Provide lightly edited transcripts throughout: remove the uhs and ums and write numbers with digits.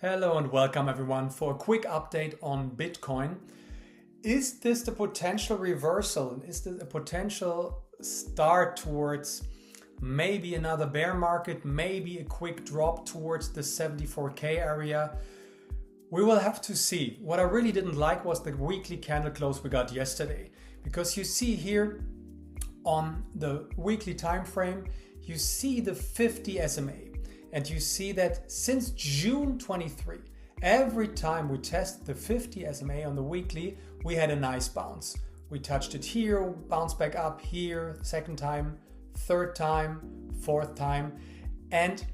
Hello and welcome everyone for a quick update on Bitcoin. Is this the potential reversal? Is this a potential start towards maybe another bear market, maybe a quick drop towards the 74K area? We will have to see. What I really didn't like was the weekly candle close we got yesterday, because you see here on the weekly time frame, you see the 50 SMA. And you see that since June 23, every time we test the 50 SMA on the weekly, we had a nice bounce. We touched it here, bounced back up here, second time, third time, fourth time. And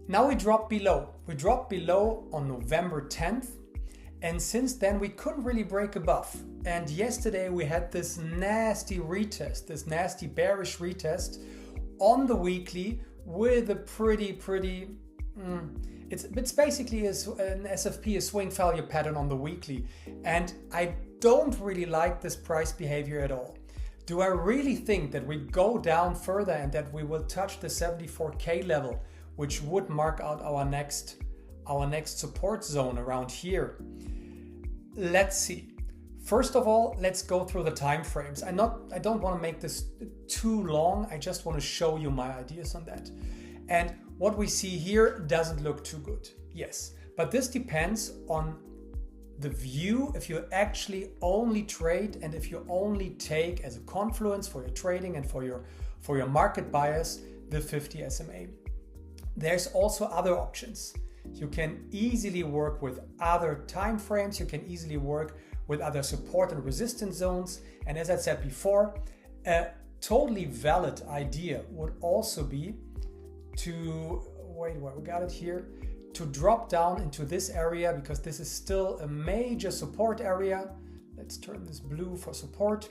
now we dropped below. We dropped below on November 10th. And since then, we couldn't really break above. And yesterday we had this nasty retest, this nasty bearish retest on the weekly, with a pretty it's basically an SFP, a swing failure pattern on the weekly, and I don't really like this price behavior at all. Do I really think that we go down further and that we will touch the 74K level, which would mark out our next support zone around here? Let's see. First of all, let's go through the time frames. I don't want to make this too long. I just want to show you my ideas on that. And what we see here doesn't look too good. Yes, but this depends on the view. If you actually only trade and if you only take as a confluence for your trading and for your market bias, the 50 SMA. There's also other options. You can easily work with other time frames. You can easily work with other support and resistance zones. And as I said before, a totally valid idea would also be to, to drop down into this area, because this is still a major support area. Let's turn this blue for support.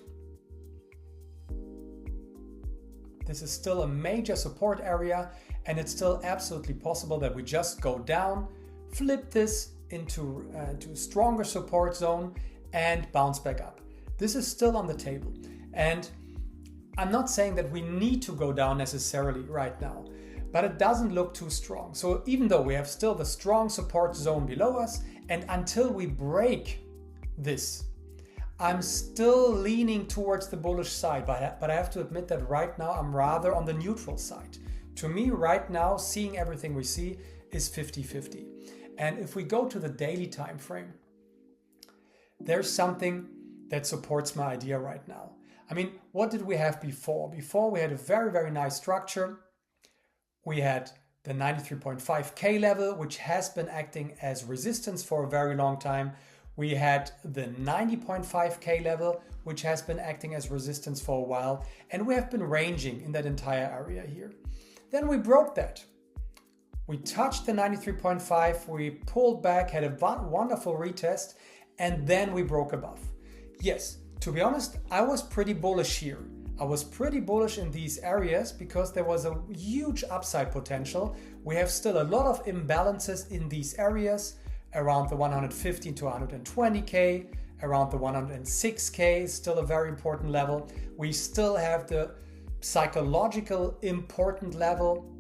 This is still a major support area, and it's still absolutely possible that we just go down, flip this into a stronger support zone, and bounce back up. This is still on the table. And I'm not saying that we need to go down necessarily right now, but it doesn't look too strong. So even though we have still the strong support zone below us, and until we break this, I'm still leaning towards the bullish side, but I have to admit that right now I'm rather on the neutral side. To me right now, seeing everything we see is 50-50. And if we go to the daily time frame, there's something that supports my idea right now. I mean, what did we have before? Before we had a very nice structure. We had the 93.5K level, which has been acting as resistance for a very long time. We had the 90.5K level, which has been acting as resistance for a while. And we have been ranging in that entire area here. Then we broke that. We touched the 93.5, we pulled back, had a wonderful retest, and then we broke above. Yes, to be honest, I was pretty bullish here. I was pretty bullish in these areas because there was a huge upside potential. We have still a lot of imbalances in these areas, around the 115 to 120K, around the 106K is still a very important level. We still have the psychological important level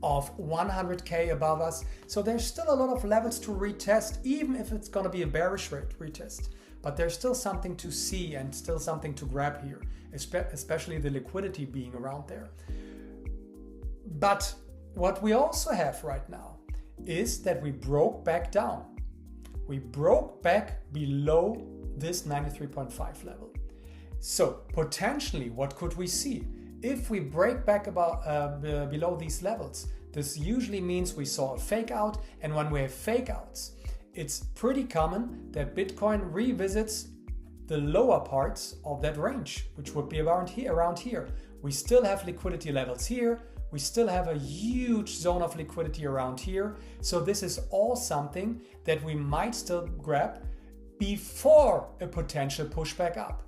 of 100K above us. So there's still a lot of levels to retest, even if it's going to be a bearish retest. But there's still something to see and still something to grab here, especially the liquidity being around there. But what we also have right now is that we broke back down. We broke back below this 93.5 level. So potentially, what could we see? If we break back below these levels, this usually means we saw a fake out, and when we have fake outs, it's pretty common that Bitcoin revisits the lower parts of that range, which would be around here. We still have liquidity levels here. We still have a huge zone of liquidity around here. So this is all something that we might still grab before a potential pushback up.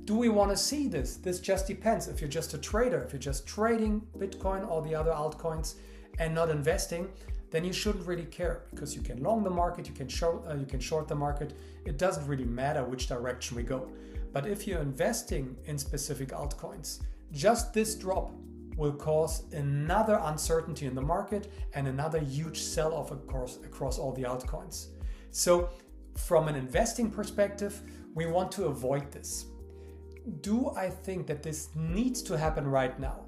Do we want to see this? This just depends. If you're just a trader, if you're just trading Bitcoin or the other altcoins and not investing, then you shouldn't really care, because you can long the market, you can short the market. It doesn't really matter which direction we go. But if you're investing in specific altcoins, just this drop will cause another uncertainty in the market and another huge sell-off, of course, across all the altcoins. So from an investing perspective, we want to avoid this. Do I think that this needs to happen right now?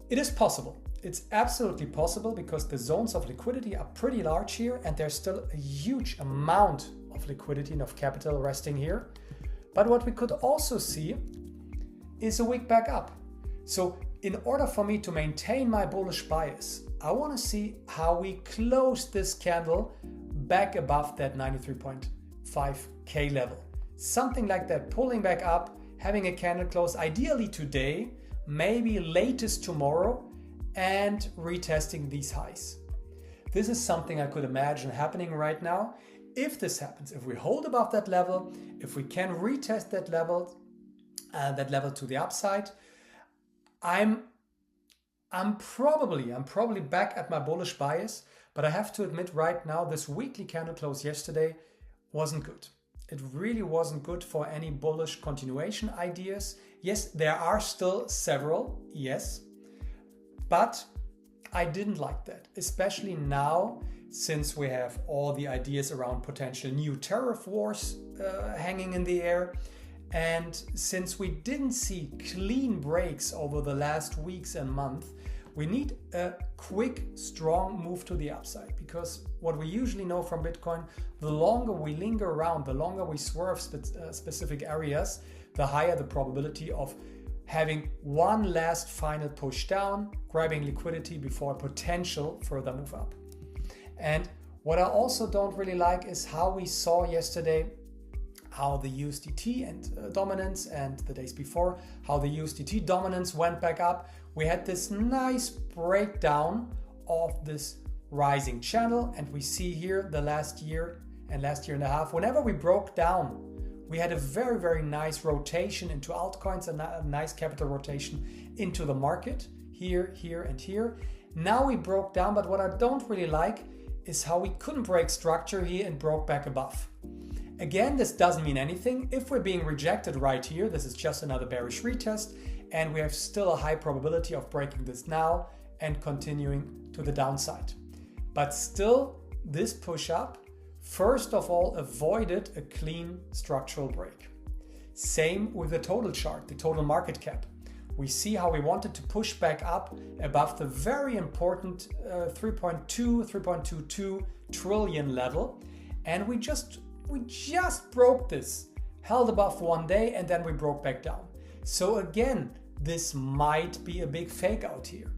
It is possible. It's absolutely possible because the zones of liquidity are pretty large here and there's still a huge amount of liquidity and of capital resting here. But what we could also see is a wick back up. So in order for me to maintain my bullish bias, I want to see how we close this candle back above that 93.5K level. Something like that, pulling back up, having a candle close, ideally today, maybe latest tomorrow, and retesting these highs. This is something I could imagine happening right now. If this happens, if we hold above that level, if we can retest that level to the upside, I'm probably back at my bullish bias, but I have to admit right now, this weekly candle close yesterday wasn't good. It really wasn't good for any bullish continuation ideas. Yes, there are still several, yes, but I didn't like that, especially now since we have all the ideas around potential new tariff wars hanging in the air. And since we didn't see clean breaks over the last weeks and months, we need a quick, strong move to the upside, because what we usually know from Bitcoin, the longer we linger around, the longer we swerve specific areas, the higher the probability of having one last final push down, grabbing liquidity before a potential further move up. And what I also don't really like is how we saw yesterday how the USDT and dominance, and the days before, how the USDT dominance went back up. We had this nice breakdown of this rising channel, and we see here the last year and a half, whenever we broke down, we had a very, very nice rotation into altcoins and a nice capital rotation into the market, here, here, and here. Now we broke down, but what I don't really like is how we couldn't break structure here and broke back above. Again, this doesn't mean anything. If we're being rejected right here, this is just another bearish retest, and we have still a high probability of breaking this now and continuing to the downside. But still, this push up, first of all, avoided a clean structural break. Same with the total chart, the total market cap. We see how we wanted to push back up above the very important 3.22 trillion level, and we just broke this, held above one day, and then we broke back down. So again, this might be a big fake out here.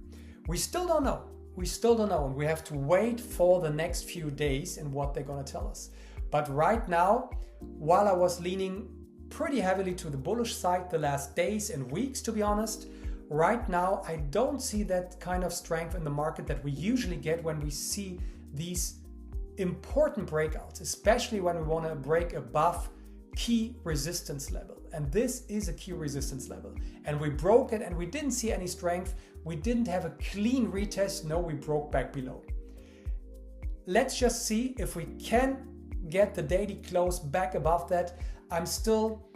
We still don't know. And we have to wait for the next few days and what they're going to tell us. But right now, while I was leaning pretty heavily to the bullish side the last days and weeks, to be honest, right now I don't see that kind of strength in the market that we usually get when we see these important breakouts, especially when we want to break above key resistance level. And this is a key resistance level. And we broke it and we didn't see any strength. We didn't have a clean retest. No, we broke back below. Let's just see if we can get the daily close back above that. I'm still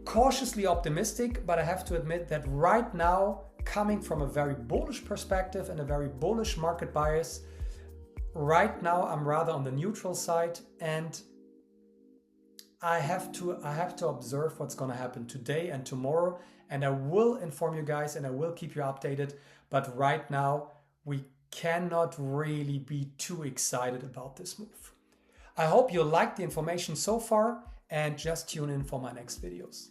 cautiously optimistic, but I have to admit that right now, coming from a very bullish perspective and a very bullish market bias, right now I'm rather on the neutral side, and I have to observe what's going to happen today and tomorrow, and I will inform you guys and I will keep you updated. But right now we cannot really be too excited about this move. I hope you liked the information so far, and just tune in for my next videos.